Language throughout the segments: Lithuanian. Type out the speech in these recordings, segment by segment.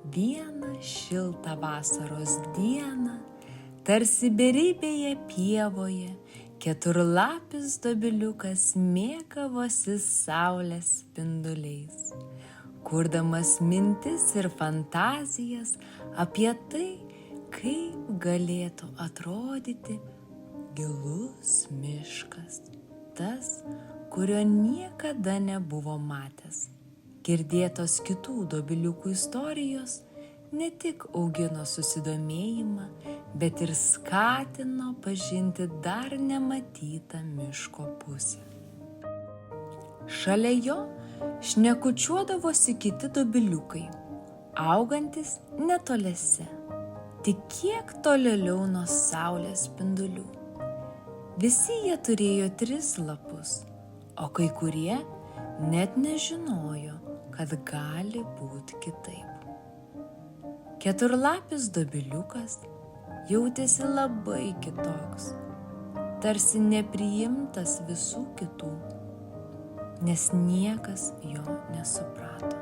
Vieną šiltą vasaros dieną, tarsi beribėje pievoje, keturlapis dobiliukas mėgavosi saulės spinduliais, kurdamas mintis ir fantazijas apie tai, kaip galėtų atrodyti gilus miškas, tas, kurio niekada nebuvo matęs. Girdėtos kitų dobiliukų istorijos ne tik augino susidomėjimą, bet ir skatino pažinti dar nematytą miško pusę. Šalia jo šnekučiuodavosi kiti dobiliukai, augantis netoliese, tik kiek tolėliau nuo saulės spindulių. Visi jie turėjo 3 lapus, o kai kurie net nežinojo, kad gali būti kitaip. Keturlapis dobiliukas jautėsi labai kitoks, tarsi nepriimtas visų kitų, nes niekas jo nesuprato.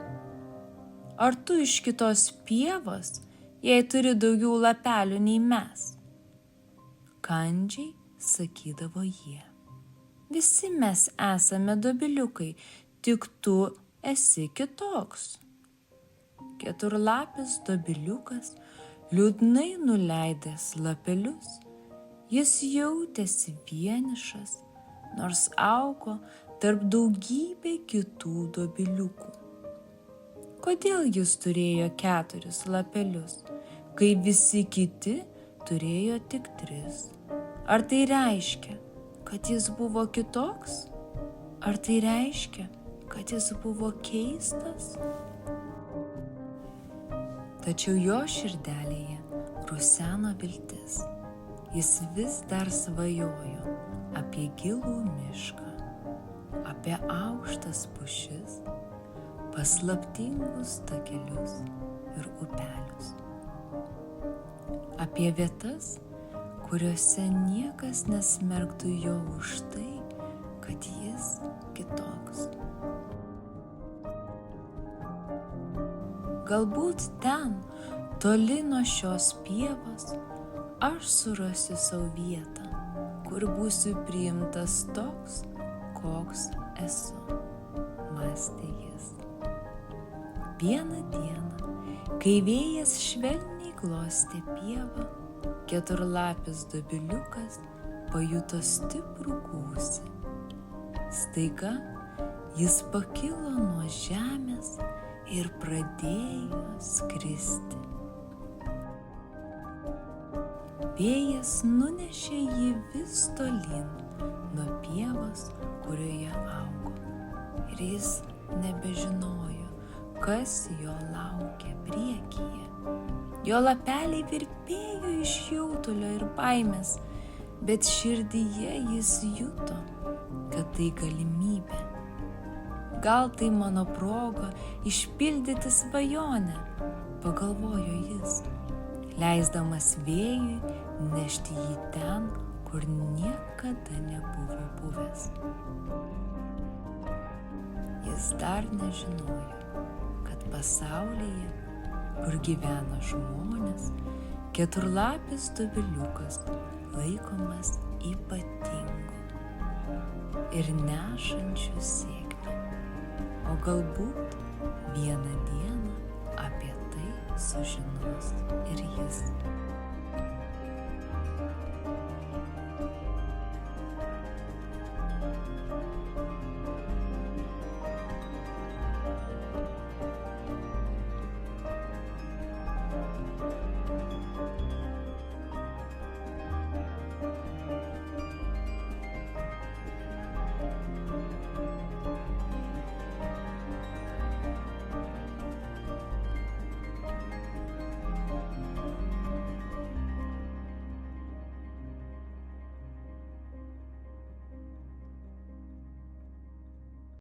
Ar tu iš kitos pievos, jei turi daugiau lapelių nei mes? Kandžiai sakydavo jie. Visi mes esame dobiliukai, tik tu esi kitoks. Keturlapis dobiliukas liūdnai nuleidęs lapelius, jis jautėsi vienišas, nors augo tarp daugybė kitų dobiliukų. Kodėl jis turėjo 4 lapelius, kai visi kiti turėjo tik 3? Ar tai reiškia, kad jis buvo kitoks? Ar tai reiškia, kad jis buvo keistas? Tačiau jo širdelėje ruseno viltis. Jis vis dar svajojo apie gilų mišką, apie aukštas pušis, paslaptingus takelius ir upelius. Apie vietas, kuriuose niekas nesmerktų jo už tai, kad jis kitoks. Galbūt ten, toli nuo šios pievos, aš surasiu savo vietą, kur būsiu priimtas toks, koks esu, mąstė jis. Vieną dieną, kai vėjas švelniai glostė pievą, keturlapis dobiliukas pajuto stiprų gūsį. Staiga jis pakilo nuo žemės ir pradėjo skristi. Vėjas nunešė jį vis tolyn nuo pievos, kurioje augo, ir jis nebežinojo, kas jo laukia priekyje. Jo lapeliai virpėjo iš jaudulio ir baimės, bet širdyje jis juto, kad tai galimybė. Gal tai mano proga išpildyti svajonę, pagalvojo jis, leisdamas vėjui nešti jį ten, kur niekada nebuvo buvęs. Jis dar nežinojo, kad pasaulyje, kur gyvena žmonės, keturlapis dobiliukas laikomas ypatingu ir nešančiu sėkmę. O galbūt vieną dieną apie tai sužinos ir jis.